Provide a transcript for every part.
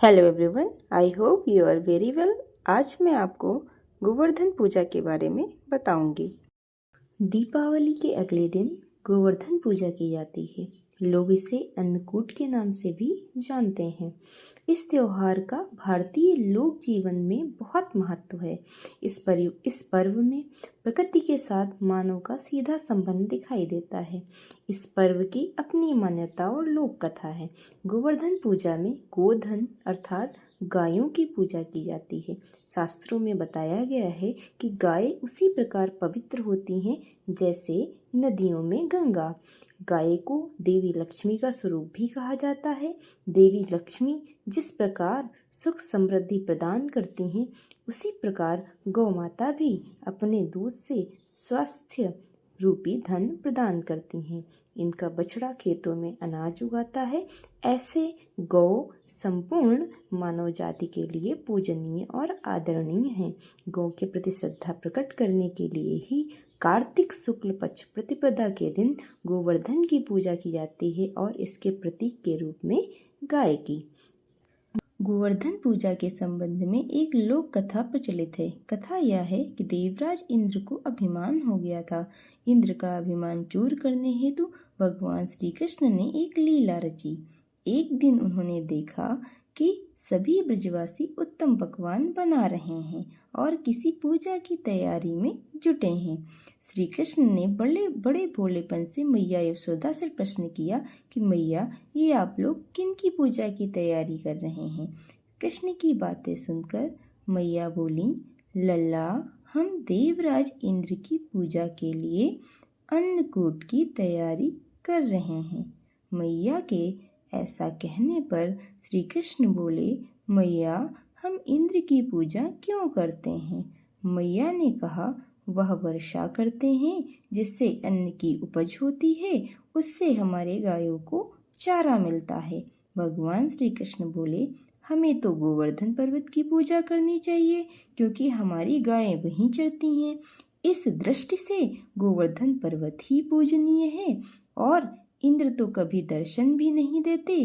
Hello everyone, I hope you are very well. आज मैं आपको गोवर्धन पूजा के बारे में बताऊंगी। दीपावली के अगले दिन गोवर्धन पूजा की जाती है। लोग इसे अन्नकूट के नाम से भी जानते हैं। इस त्योहार का भारतीय लोक जीवन में बहुत महत्व है। इस पर्व में प्रकृति के साथ मानव का सीधा संबंध दिखाई देता है। इस पर्व की अपनी मान्यता और लोक कथा है। गोवर्धन पूजा में गोधन अर्थात गायों की पूजा की जाती है। शास्त्रों में बताया गया है कि गाय उसी प्रकार पवित्र होती हैं जैसे नदियों में गंगा। गाय को देवी लक्ष्मी का स्वरूप भी कहा जाता है। देवी लक्ष्मी जिस प्रकार सुख समृद्धि प्रदान करती हैं, उसी प्रकार गौ माता भी अपने दूध से स्वास्थ्य रूपी धन प्रदान करती हैं। इनका बछड़ा खेतों में अनाज उगाता है। ऐसे गौ संपूर्ण मानव जाति के लिए पूजनीय और आदरणीय हैं। गौ के प्रति श्रद्धा प्रकट करने के लिए ही कार्तिक शुक्ल पक्ष प्रतिपदा के दिन गोवर्धन की पूजा की जाती है और इसके प्रतीक के रूप में गाय की। गोवर्धन पूजा के संबंध में एक लोक कथा प्रचलित है। कथा यह है कि देवराज इंद्र को अभिमान हो गया था। इंद्र का अभिमान दूर करने हेतु भगवान श्री कृष्ण ने एक लीला रची। एक दिन उन्होंने देखा कि सभी ब्रजवासी उत्तम पकवान बना रहे हैं और किसी पूजा की तैयारी में जुटे हैं। श्री कृष्ण ने बड़े भोलेपन से मैया यशोदा से प्रश्न किया कि मैया, ये आप लोग किन की पूजा की तैयारी कर रहे हैं? कृष्ण की बातें सुनकर मैया बोली, लल्ला, हम देवराज इंद्र की पूजा के लिए अन्नकूट की तैयारी कर रहे हैं। मैया के ऐसा कहने पर श्री कृष्ण बोले, मैया, हम इंद्र की पूजा क्यों करते हैं? मैया ने कहा, वह वर्षा करते हैं जिससे अन्न की उपज होती है, उससे हमारे गायों को चारा मिलता है। भगवान श्री कृष्ण बोले, हमें तो गोवर्धन पर्वत की पूजा करनी चाहिए क्योंकि हमारी गायें वहीं चरती हैं। इस दृष्टि से गोवर्धन पर्वत ही पूजनीय है और इंद्र तो कभी दर्शन भी नहीं देते,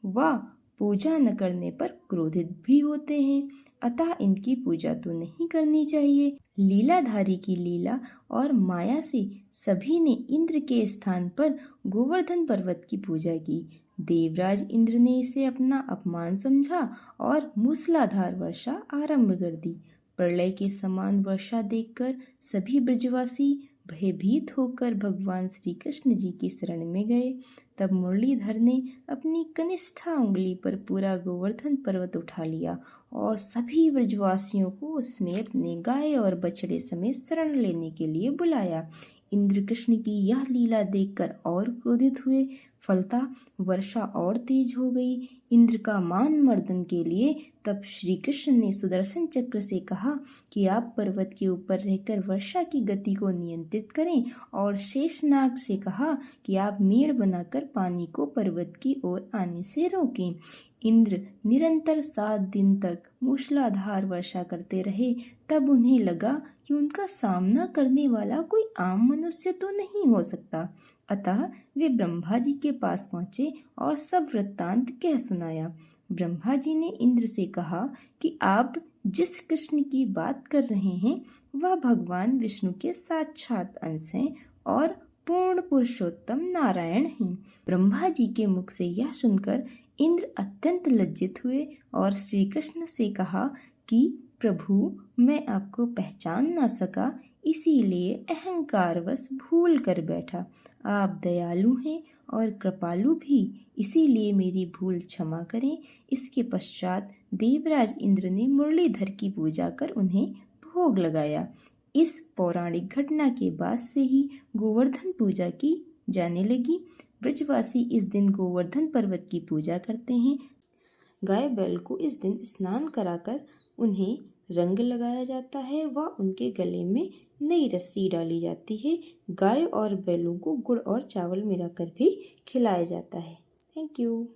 वह पूजा न करने पर क्रोधित भी होते हैं, अतः इनकी पूजा तो नहीं करनी चाहिए। लीलाधारी की लीला और माया से सभी ने इंद्र के स्थान पर गोवर्धन पर्वत की पूजा की। देवराज इंद्र ने इसे अपना अपमान समझा और मूसलाधार वर्षा आरंभ कर दी। प्रलय के समान वर्षा देखकर सभी ब्रजवासी भयभीत होकर भगवान श्री कृष्ण जी की शरण में गए। तब मुरलीधर ने अपनी कनिष्ठा उंगली पर पूरा गोवर्धन पर्वत उठा लिया और सभी ब्रजवासियों को उसमें अपने गाय और बछड़े समेत शरण लेने के लिए बुलाया। इंद्र कृष्ण की यह लीला देखकर और क्रोधित हुए। फलतः वर्षा और तेज हो गई। इंद्र का मान मर्दन के लिए तब श्री कृष्ण ने सुदर्शन चक्र से कहा कि आप पर्वत के ऊपर रहकर वर्षा की गति को नियंत्रित करें और शेषनाग से कहा कि आप मेड़ बनाकर पानी को पर्वत की ओर आने से रोकें। इंद्र निरंतर 7 दिन तक मूसलाधार वर्षा करते रहे। तब उन्हें लगा कि उनका सामना करने वाला कोई आम मनुष्य तो नहीं हो सकता, अतः वे ब्रह्मा जी के पास पहुँचे और सब वृत्तांत कह सुनाया। ब्रह्मा जी ने इंद्र से कहा कि आप जिस कृष्ण की बात कर रहे हैं वह भगवान विष्णु के साक्षात अंश हैं और पूर्ण पुरुषोत्तम नारायण हैं। ब्रह्मा जी के मुख से यह सुनकर इंद्र अत्यंत लज्जित हुए और श्री कृष्ण से कहा कि प्रभु, मैं आपको पहचान न सका, इसीलिए अहंकारवश भूल कर बैठा। आप दयालु हैं और कृपालु भी, इसीलिए मेरी भूल क्षमा करें। इसके पश्चात देवराज इंद्र ने मुरलीधर की पूजा कर उन्हें भोग लगाया। इस पौराणिक घटना के बाद से ही गोवर्धन पूजा की जाने लगी। ब्रजवासी इस दिन गोवर्धन पर्वत की पूजा करते हैं। गाय बैल को इस दिन स्नान कराकर उन्हें रंग लगाया जाता है व उनके गले में नई रस्सी डाली जाती है। गाय और बैलों को गुड़ और चावल मिलाकर भी खिलाया जाता है। Thank you.